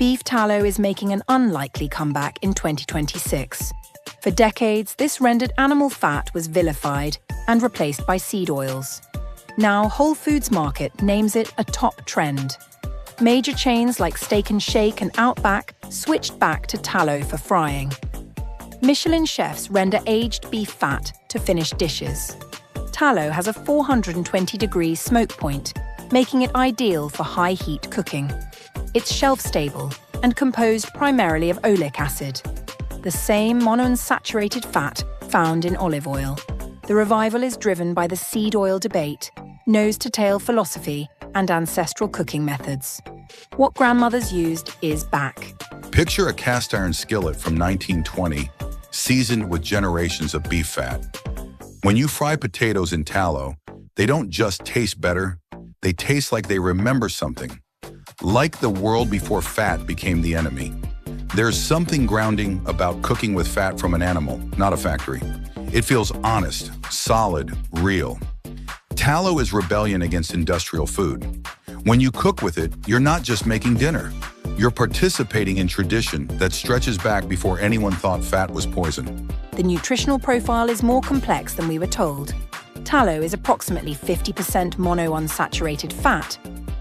beef tallow is making an unlikely comeback in 2026. For decades, this rendered animal fat was vilified and replaced by seed oils. Now, Whole Foods Market names it a top trend. Major chains like Steak and Shake and Outback switched back to tallow for frying. Michelin chefs render aged beef fat to finished dishes. Tallow has a 420-degree smoke point, making it ideal for high-heat cooking. It's shelf-stable and composed primarily of oleic acid, the same monounsaturated fat found in olive oil. The revival is driven by the seed oil debate, nose-to-tail philosophy, and ancestral cooking methods. What grandmothers used is back. Picture a cast-iron skillet from 1920, seasoned with generations of beef fat. When you fry potatoes in tallow, they don't just taste better, they taste like they remember something. Like the world before fat became the enemy. There's something grounding about cooking with fat from an animal, not a factory. It feels honest, solid, real. Tallow is rebellion against industrial food. When you cook with it, you're not just making dinner. You're participating in tradition that stretches back before anyone thought fat was poison. The nutritional profile is more complex than we were told. Tallow is approximately 50% monounsaturated fat,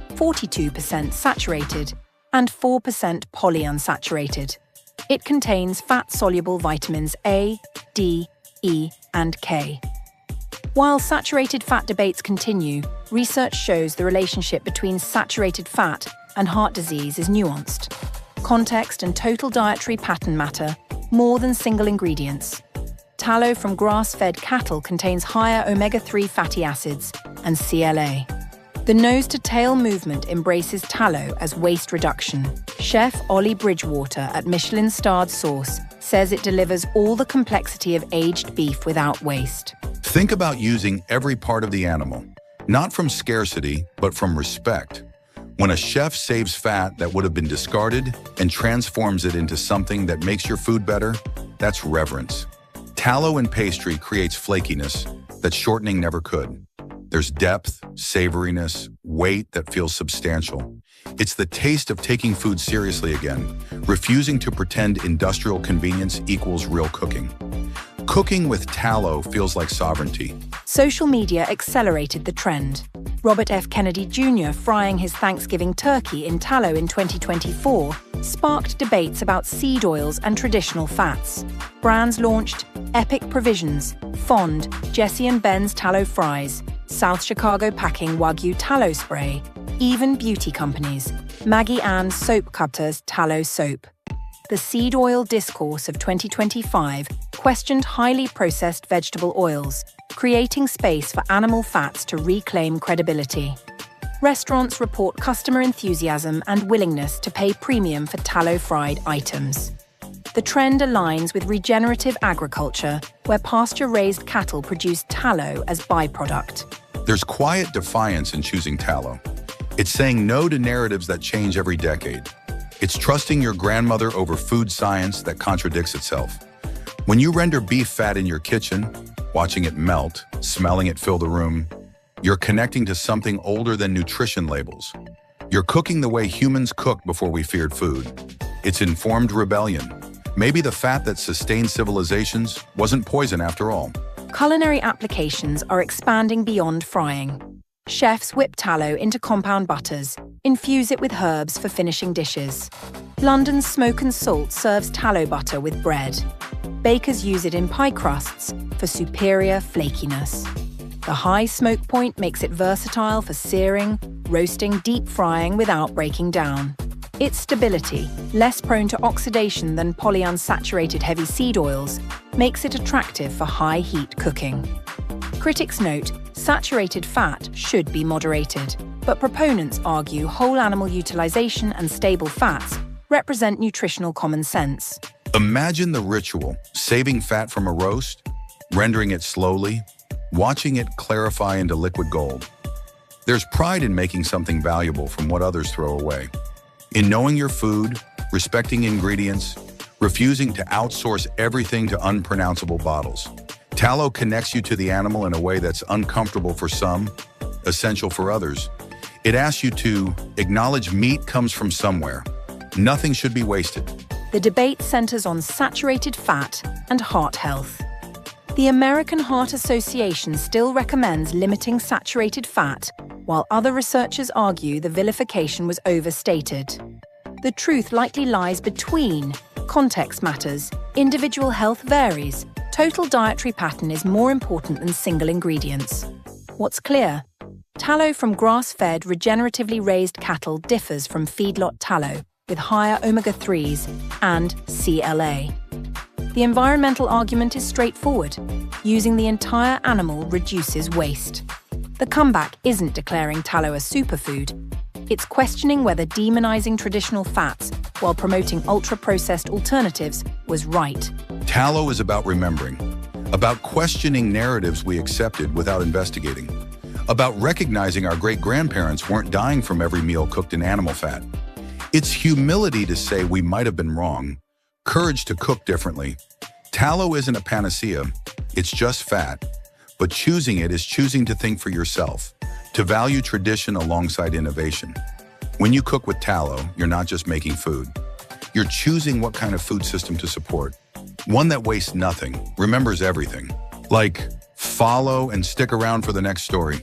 42% saturated, and 4% polyunsaturated. It contains fat-soluble vitamins A, D, E, and K. While saturated fat debates continue, research shows the relationship between saturated fat and heart disease is nuanced. Context and total dietary pattern matter more than single ingredients. Tallow from grass-fed cattle contains higher omega-3 fatty acids and CLA. The nose-to-tail movement embraces tallow as waste reduction. Chef Ollie Bridgewater at Michelin-starred Sauce says it delivers all the complexity of aged beef without waste. Think about using every part of the animal, not from scarcity, but from respect. When a chef saves fat that would have been discarded and transforms it into something that makes your food better, that's reverence. Tallow in pastry creates flakiness that shortening never could. There's depth, savoriness, weight that feels substantial. It's the taste of taking food seriously again, refusing to pretend industrial convenience equals real cooking. Cooking with tallow feels like sovereignty. Social media accelerated the trend. Robert F. Kennedy Jr. frying his Thanksgiving turkey in tallow in 2024 sparked debates about seed oils and traditional fats. Brands launched Epic Provisions, Fond, Jesse and Ben's tallow fries, South Chicago Packing Wagyu tallow spray, even beauty companies, Maggie Ann's Soap Cutters tallow soap. The seed oil discourse of 2025 questioned highly processed vegetable oils, creating space for animal fats to reclaim credibility. Restaurants report customer enthusiasm and willingness to pay premium for tallow-fried items. The trend aligns with regenerative agriculture, where pasture-raised cattle produce tallow as byproduct. There's quiet defiance in choosing tallow. It's saying no to narratives that change every decade. It's trusting your grandmother over food science that contradicts itself. When you render beef fat in your kitchen, watching it melt, smelling it fill the room, you're connecting to something older than nutrition labels. You're cooking the way humans cooked before we feared food. It's informed rebellion. Maybe the fat that sustained civilizations wasn't poison after all. Culinary applications are expanding beyond frying. Chefs whip tallow into compound butters, infuse it with herbs for finishing dishes. London's Smoke and Salt serves tallow butter with bread. Bakers use it in pie crusts for superior flakiness. The high smoke point makes it versatile for searing, roasting, deep frying without breaking down. Its stability, less prone to oxidation than polyunsaturated heavy seed oils, makes it attractive for high-heat cooking. Critics note saturated fat should be moderated, but proponents argue whole animal utilization and stable fats represent nutritional common sense. Imagine the ritual, saving fat from a roast, rendering it slowly, watching it clarify into liquid gold. There's pride in making something valuable from what others throw away. In knowing your food, respecting ingredients, refusing to outsource everything to unpronounceable bottles. Tallow connects you to the animal in a way that's uncomfortable for some, essential for others. It asks you to acknowledge meat comes from somewhere, Nothing should be wasted. The debate centers on saturated fat and heart health. The American Heart Association still recommends limiting saturated fat, while other researchers argue the vilification was overstated. The truth likely lies between. Context matters, individual health varies, total dietary pattern is more important than single ingredients. What's clear? Tallow from grass-fed, regeneratively raised cattle differs from feedlot tallow, with higher omega-3s and CLA. The environmental argument is straightforward. Using the entire animal reduces waste. The comeback isn't declaring tallow a superfood. It's questioning whether demonizing traditional fats while promoting ultra-processed alternatives was right. Tallow is about remembering, about questioning narratives we accepted without investigating, about recognizing our great-grandparents weren't dying from every meal cooked in animal fat. It's humility to say we might have been wrong, courage to cook differently. Tallow isn't a panacea, it's just fat. But choosing it is choosing to think for yourself, to value tradition alongside innovation. When you cook with tallow, you're not just making food. You're choosing what kind of food system to support. One that wastes nothing, remembers everything. Like, follow and stick around for the next story.